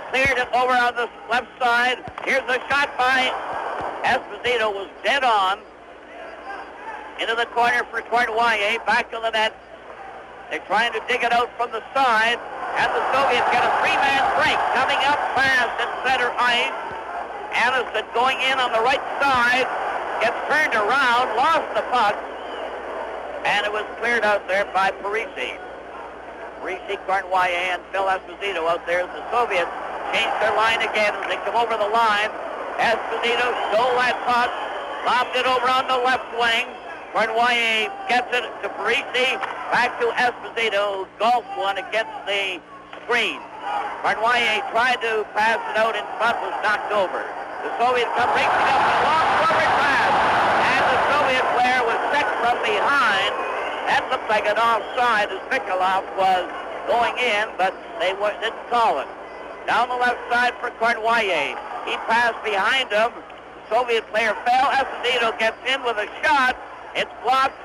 Speaker 2: cleared it over on the left side. Here's the shot by Esposito, was dead on. Into the corner for Cournoyer, back to the net. They're trying to dig it out from the side, and the Soviets get a 3-man break coming up fast at center ice. Anderson going in on the right side, gets turned around, lost the puck, and it was cleared out there by Parisi. Parisi, Cournoyer, and Phil Esposito out there. The Soviets change their line again as they come over the line. Esposito stole that puck, lobbed it over on the left wing. Cournoyer gets it to Parisi, back to Esposito, who golfed one against the screen. Cournoyer tried to pass it out in front, was knocked over. The Soviets come racing up a long forward pass, and the Soviet player was set from behind. That looked like an offside as Mikulov was going in, but they didn't call it. Down the left side for Cournoyer. He passed behind him. The Soviet player fell. Esposito gets in with a shot. It's blocked,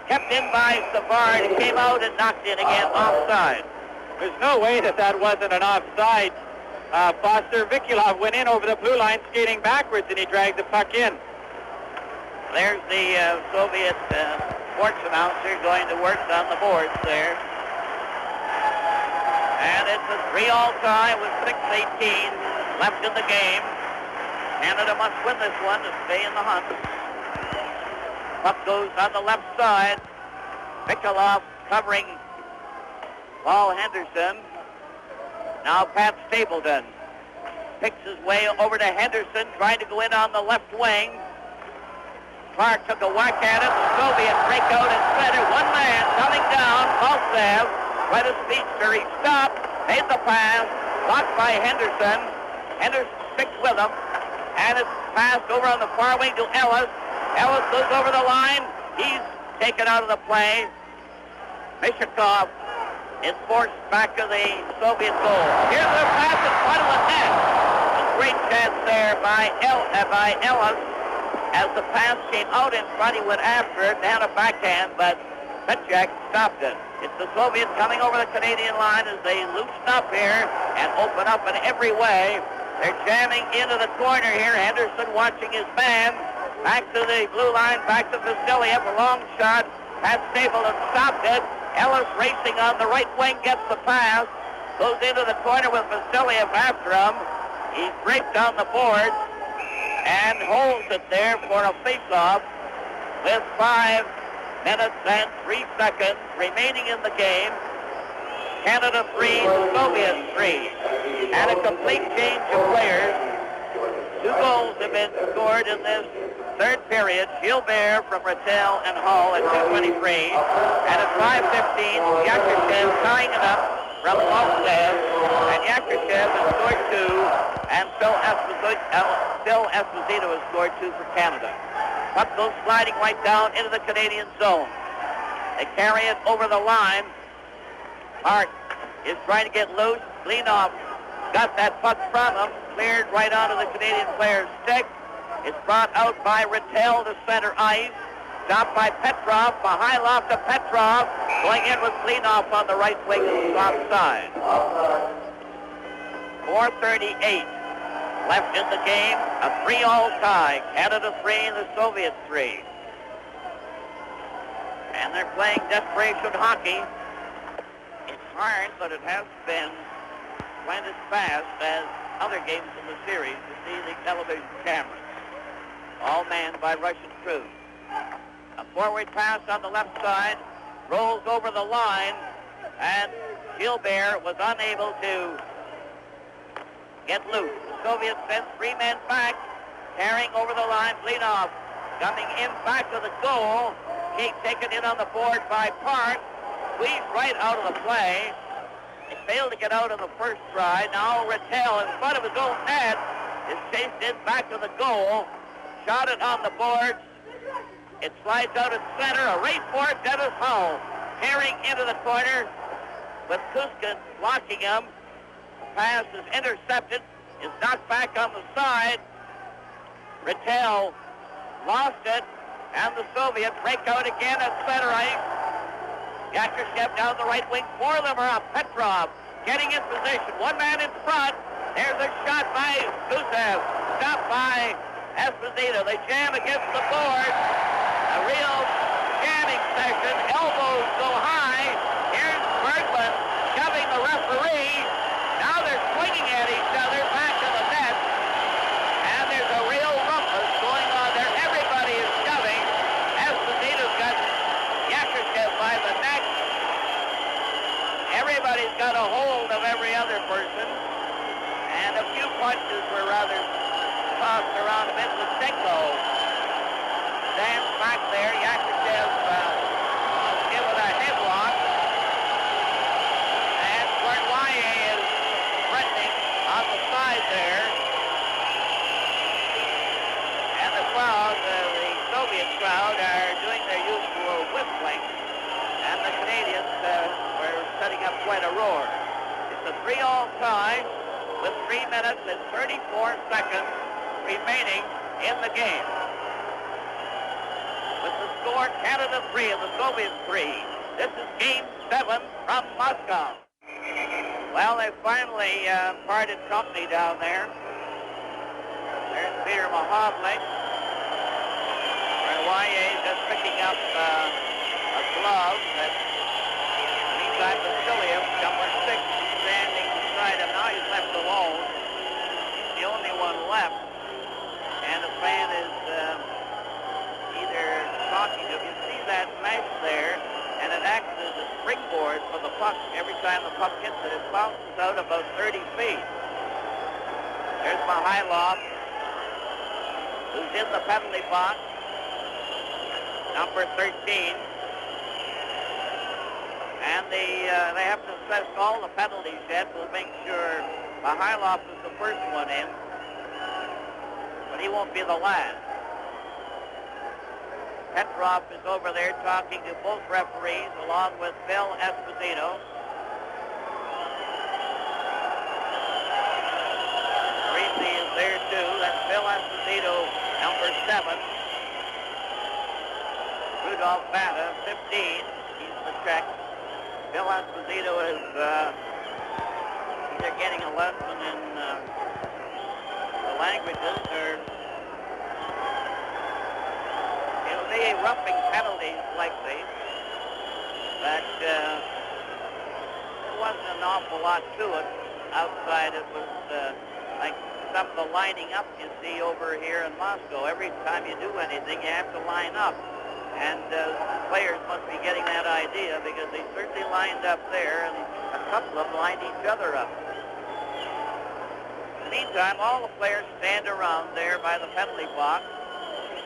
Speaker 2: kept in by Savard. It came out and knocked in again, offside.
Speaker 1: There's no way that wasn't an offside. Foster Mikulov went in over the blue line, skating backwards, and he dragged the puck in.
Speaker 2: There's the Soviet sports announcer going to work on the boards there. And it's a 3-all tie with 6:18 left in the game. Canada must win this one to stay in the hunt. Puck goes on the left side. Mikulov covering Paul Henderson. Now Pat Stapleton picks his way over to Henderson, trying to go in on the left wing. Clark took a whack at it. The Soviets break out at center. One man coming down. Maltsev, quite a speedster. He stopped, made the pass, blocked by Henderson. Henderson sticks with him, and it's passed over on the far wing to Ellis. Ellis goes over the line. He's taken out of the play. Mishakov is forced back to the Soviet goal. Here's the pass in front of the net. The great chance there by Ellis. As the pass came out in front, he went after it, down a backhand, but Petchak stopped it. It's the Soviets coming over the Canadian line as they loosen up here and open up in every way. They're jamming into the corner here. Henderson watching his man. Back to the blue line, back to Vasiliev. A long shot. Pat Stapleton stopped it. Ellis racing on the right wing, gets the pass. Goes into the corner with Vasiliev after him. He's draped on the board and holds it there for a face-off with 5 minutes and 3 seconds remaining in the game. Canada 3, Soviets 3. And a complete change of players. 2 goals have been scored in this third period. Gilbert from Rattel and Hall at 2:23. And at 5:15, Yakushev tying it up from Lofted. And Yakushev has scored 2. And Phil Esposito has scored 2 for Canada. Puck goes sliding right down into the Canadian zone. They carry it over the line. Hart is trying to get loose. Leanoff got that puck from him. Cleared right onto the Canadian player's stick. It's brought out by Rattel to center ice. Stopped by Petrov. Mihailov to Petrov. Going in with Leanoff on the right wing of the soft side. 4:38 left in the game. A 3-all tie. Canada 3, the Soviets 3. And they're playing desperation hockey. It's hard, but it has been quite as fast as other games in the series to see the television cameras. All manned by Russian crews. A forward pass on the left side. Rolls over the line. And Gilbert was unable to get loose. The Soviets sent 3 men back, carrying over the line. Leanoff coming in back to the goal. Kate taken in on the board by Park. Squeezed right out of the play. He failed to get out on the first try. Now Rattel in front of his own net is chased in back to the goal. Shot it on the board. It slides out at center. A race for it. Dennis Hull tearing into the corner with Kuskin blocking him. The pass is intercepted. Is knocked back on the side. Rattel lost it. And the Soviets break out again at center ice. Yakushev down the right wing. 4 of them are up. Petrov getting in position. 1 man in front. There's a shot by Gusev. Stopped by Esposito. They jam against the board. A real jamming session. Elbows go high. Here's Bergman shoving the referee. Now they're swinging at each other back to the net. And there's a real rumpus going on there. Everybody is shoving. Esposito's got Yakushev by the neck. Everybody's got a hold of every other person. And a few punches were rather tossed around a bit. Lustenko stands back there. Yakushev given a headlock. And Gordwaye is threatening on the side there. And the crowd, the Soviet crowd, are doing their usual whistling. And the Canadians were setting up quite a roar. It's a 3-all tie with 3 minutes and 34 seconds remaining in the game. With the score, Canada 3 and the Soviets 3. This is Game 7 from Moscow. Well, they finally parted company down there. There's Peter Mahovlik. Gordwaye just picking up a glove that meantime Vasiliev, number 6, standing beside him. Now he's left alone. He's the only one left. And the fan is either talking to him. You see that mesh there, and it acts as a springboard for the puck. Every time the puck hits it, it bounces out about 30 feet. There's Mihailov, who's in the penalty box. Number 13. And they have to assess all the penalties yet. We'll make sure Mihailov is the first one in. But he won't be the last. Petrov is over there talking to both referees along with Phil Esposito. Greasy is Alfanta, 15. He's the check. Bill Esposito is either getting a lesson in the languages or it'll be roughing penalties likely. But there wasn't an awful lot to it. Outside it was like some of the lining up you see over here in Moscow. Every time you do anything, you have to line up. And players must be getting that idea because they certainly lined up there, and a couple of them lined each other up. In the meantime, all the players stand around there by the penalty box,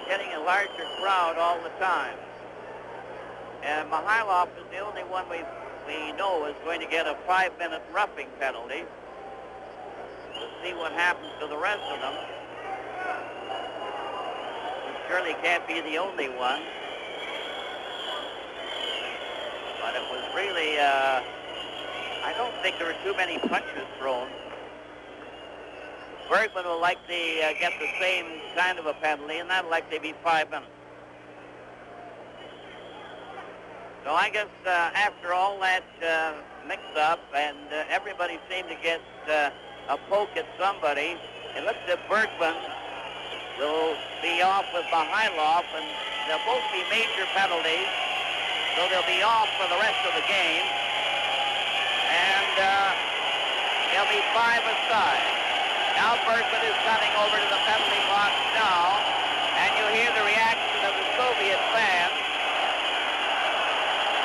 Speaker 2: getting a larger crowd all the time. And Mihailov is the only one we know is going to get a 5-minute roughing penalty. We'll see what happens to the rest of them. He surely can't be the only one. But it was really, I don't think there were too many punches thrown. Bergman will likely get the same kind of a penalty, and that'll likely be 5 minutes. So I guess after all that mix-up, and everybody seemed to get a poke at somebody, it looks like Bergman will be off with Mihailov, and they'll both be major penalties. So they'll be off for the rest of the game. And they'll be 5 aside. Now Bergman is coming over to the penalty box now. And you hear the reaction of the Soviet fans.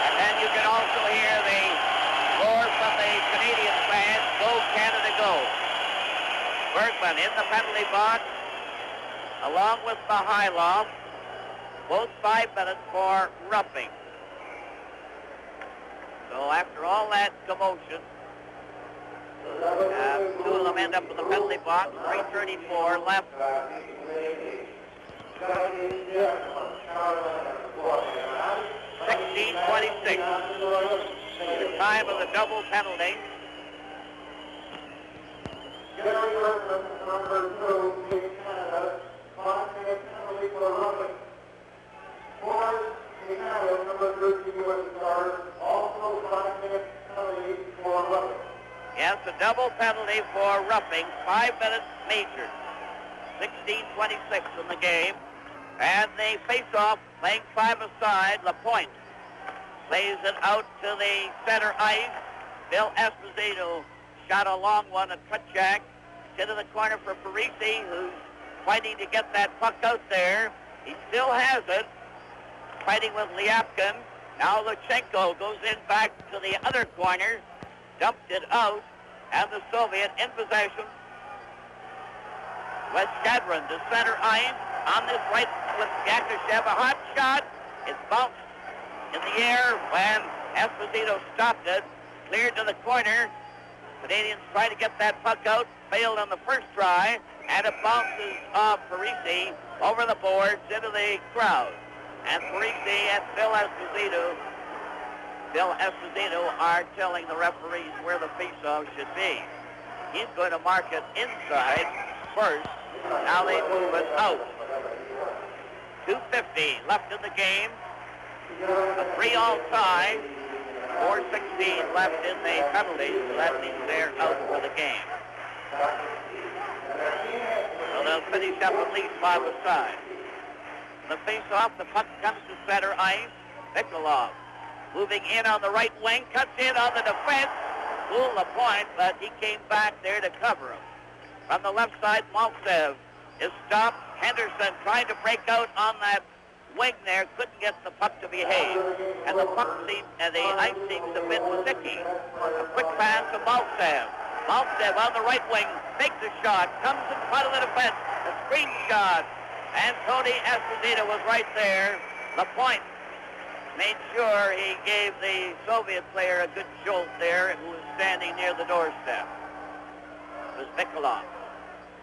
Speaker 2: And then you can also hear the roar from the Canadian fans, "Go Canada, go." Bergman in the penalty box, along with Mihailov. Both 5 minutes for roughing. So after all that commotion, two of them end up in the penalty box. 3:34 left. 16:26. The time of the double penalty.
Speaker 3: Gary Bergman, number 2, Team Canada, 5-minute penalty for roughing. Forrest, Team Canada, number 13, USSR, also 5-minute penalty for roughing.
Speaker 2: Yes, a double penalty for roughing. 5 minutes major. 16:26 in the game. And they face off, playing 5 aside. Lapointe plays it out to the center ice. Bill Esposito shot a long one at Kutchak. Into the corner for Parisi, who's fighting to get that puck out there. He still has it. Fighting with Lyapkin. Now Luchenko goes in back to the other corner. Dumped it out. And the Soviet in possession. With Shadron to center ice. On this right with Yakashev. A hot shot. It bounced in the air when Esposito stopped it. Cleared to the corner. Canadians try to get that puck out. Failed on the first try. And it bounces off Parisi over the boards into the crowd. And Parisi and Bill Esposito are telling the referees where the faceoff should be. He's going to mark it inside first. Now they move it out. 2:50 left in the game. A 3-all tie. 4:16 left in the penalties. So that means they're out for the game. So they'll finish up at least 5 aside. The face-off, the puck comes to center ice. Nikolov moving in on the right wing, cuts in on the defense. Pulled the point, but he came back there to cover him. From the left side, Maltsev is stopped. Henderson trying to break out on that wing there, couldn't get the puck to behave. And the ice seems a bit sticky. A quick pass to Maltsev. Maltsev on the right wing, makes a shot, comes in front of the defense, a screen shot. And Tony Esposito was right there. Lapointe made sure he gave the Soviet player a good jolt there, who was standing near the doorstep. It was Nikolov.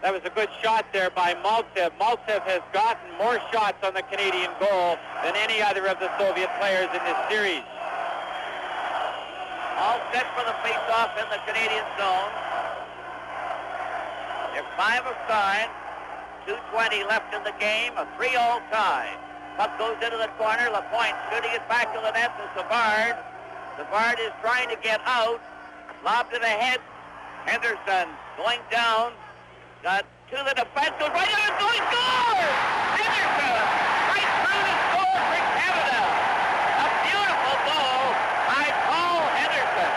Speaker 1: That was a good shot there by Maltsev. Maltsev has gotten more shots on the Canadian goal than any other of the Soviet players in this series.
Speaker 2: All set for the face-off in the Canadian zone. They're 5 aside. 2:20 left in the game. A 3-all tie. Puck goes into the corner. Lapointe shooting it back to the net to Savard. Savard is trying to get out. Lobbed it ahead. Henderson going down. Got to the defense. Goes right in the goal. Scores! Henderson right through the score for Canada. A beautiful goal by Paul Henderson.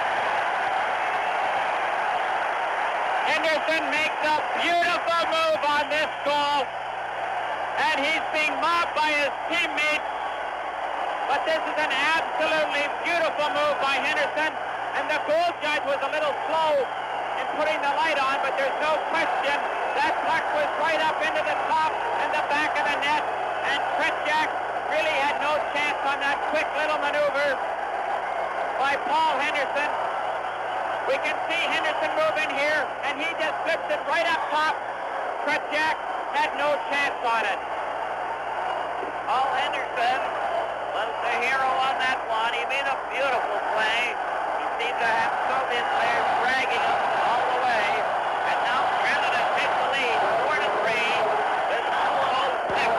Speaker 1: Henderson makes a beautiful move on this goal, and he's being mobbed by his teammates. But this is an absolutely beautiful move by Henderson, and the goal judge was a little slow in putting the light on, but there's no question that puck was right up into the top and the back of the net, and Tretiak really had no chance on that quick little maneuver by Paul Henderson. We can see Henderson moving here, and he just flips it right up top. Tretiak had no chance on it.
Speaker 2: Paul Henderson was the hero on that one. He made a beautiful play. He seemed to have Soviet players dragging him all the way. And now Canada takes the lead, 4-3, with 2:06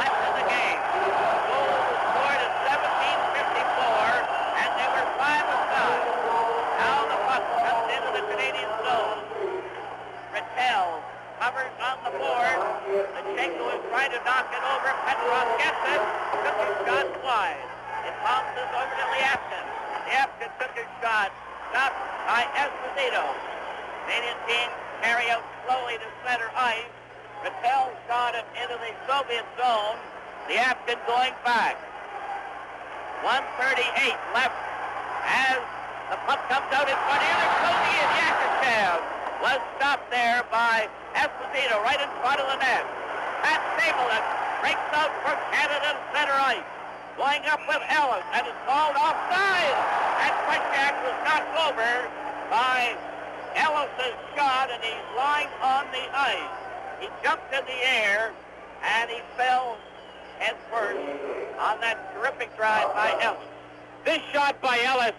Speaker 2: left in the game. The goal was scored at 17:54, and they were 5-5. Now the puck comes into the Canadian zone. Rattel covers on the board. Lachenko is trying to knock it over. Petrov gets it. Took his shot wide. It bounces over to Liaskin. Liaskin took his shot. Stopped by Esposito. Canadian team carry out slowly to center ice. Rattel shot it into the Soviet zone. Liaskin going back. 1:38 left as the puck comes out in front. Here goes in. Yakushev was stopped there by Esposito right in front of the net. Pat Stapleton breaks out for Canada to center ice. Going up with Ellis, and it's called offside. And Tretiak was knocked over by Ellis's shot, and he's lying on the ice. He jumped in the air, and he fell head first on that terrific drive by Ellis.
Speaker 1: This shot by Ellis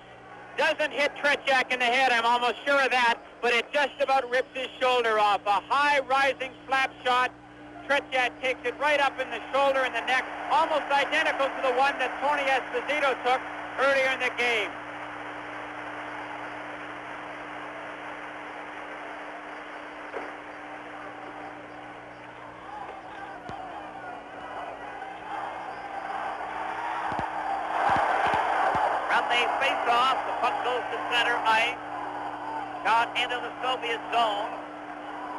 Speaker 1: doesn't hit Tretiak in the head, I'm almost sure of that, but it just about rips his shoulder off. A high-rising slap shot. Tretiak takes it right up in the shoulder and the neck, almost identical to the one that Tony Esposito took earlier in the game.
Speaker 2: From the face-off, the puck goes to center ice. Shot into the Soviet zone.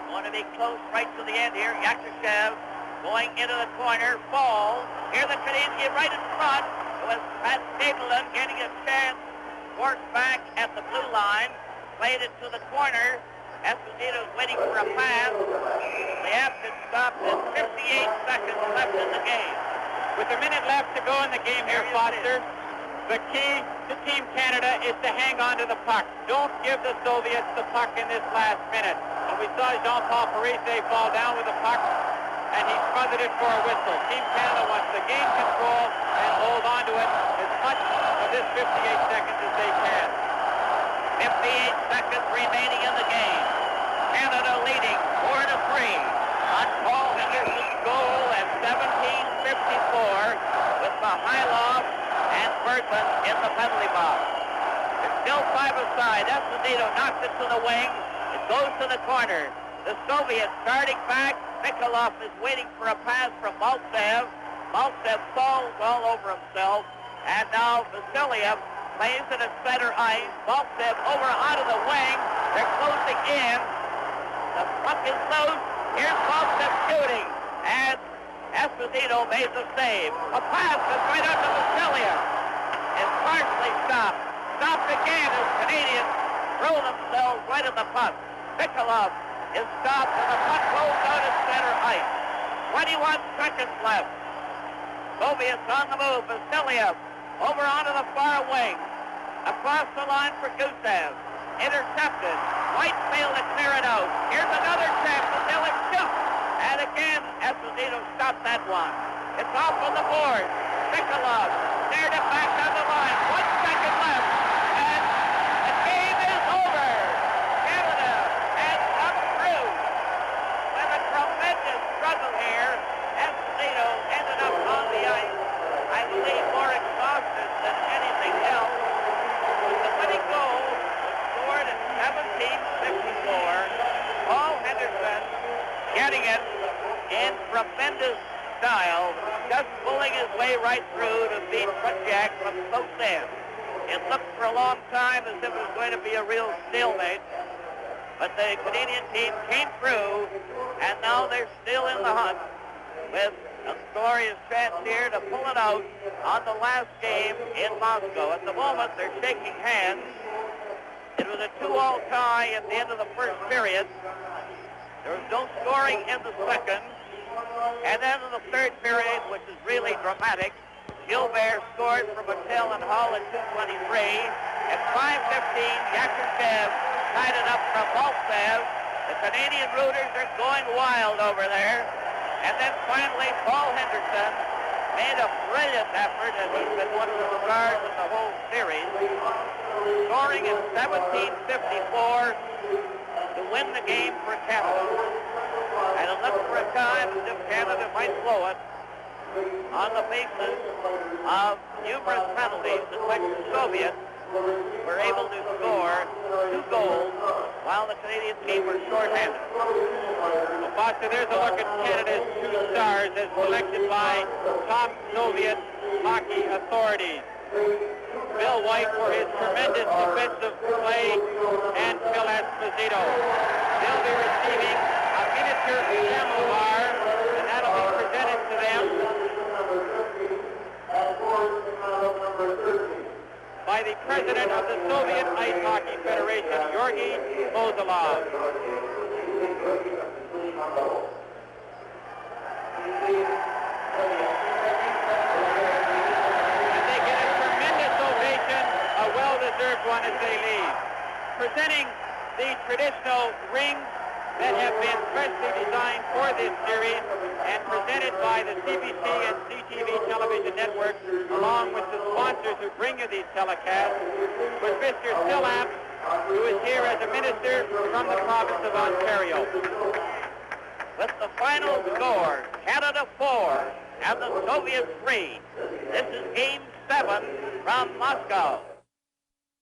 Speaker 2: Going to be close right to the end here. Yakushev going into the corner. Falls. Here the Canadian right in front. It was Pat Stapleton getting a chance. Forced back at the blue line. Played it to the corner. Esposito's waiting for a pass. The Absent stopped at 58 seconds left in the game.
Speaker 1: With a minute left to go in the game here, Foster, the key to Team Canada is to hang on to the puck. Don't give the Soviets the puck in this last minute. And we saw Jean-Paul Parise fall down with the puck, and he smothered it for a whistle. Team Canada wants to gain control and hold on to it as much of this 58 seconds as they can.
Speaker 2: 58 seconds remaining in the game. Canada leading 4-3 on Paul Henderson's goal at 17:54 with Mikhailov and Bergman in the penalty box. It's still 5-aside. Esposito knocks it to the wing. It goes to the corner. The Soviets starting back. Mikhailov is waiting for a pass from Maltsev. Maltsev falls all over himself. And now Vasiliev plays it at center ice. Maltsev over onto the wing. They're closing in. The puck is loose. Here's Maltsev shooting. And Esposito made the save. A pass is right under Vasiliev. It's partially stopped. Stopped again as Canadians throw themselves right at the puck. Mikhailov is stopped and the puck goes out at center ice. 21 seconds left. Soviets on the move. Vasiliev over onto the far wing. Across the line for Gusev. Intercepted. White failed to clear it out. Here's another chance. Vasiliev shoots. And again, Esposito stopped that one. It's off on the board. Mikhailov stared it back on the line. 1 second left. And the game is over. Canada has come through. With a tremendous struggle here, Esposito ended up on the ice. tremendous style, just pulling his way right through to beat Jack from close in. It looked for a long time as if it was going to be a real stalemate, but the Canadian team came through, and now they're still in the hunt with a glorious chance here to pull it out on the last game in Moscow. At the moment, they're shaking hands. It was a 2-all tie at the end of the first period. There was no scoring in the second. And then in the third period, which is really dramatic, Gilbert scored from Mattel and Hull at 2:23. At 5:15, Yakovlev tied it up from Maltsev. The Canadian rooters are going wild over there. And then finally, Paul Henderson made a brilliant effort, and he's been one of the stars of the whole series, scoring at 17:54 to win the game for Canada. And it looked for a time as if Canada might blow it on the basis of numerous penalties in which the Soviets were able to score 2 goals while the Canadian team were shorthanded.
Speaker 1: Well, Foster, there's a look at Canada's 2 stars as selected by top Soviet hockey authorities. Bill White for his tremendous defensive play, and Phil Esposito. They'll be receiving a miniature samovar, and that'll be presented to them by the president of the Soviet Ice Hockey Federation, Georgy Kozlov. And they get a tremendous ovation, a well-deserved one as they leave. Presenting the traditional rings that have been specially designed for this series and presented by the CBC and CTV television networks, along with the sponsors who bring you these telecasts, was Mr. Stilap, who is here as a minister from the province of Ontario.
Speaker 2: With the final score, Canada 4 and the Soviets 3. This is Game 7 from Moscow.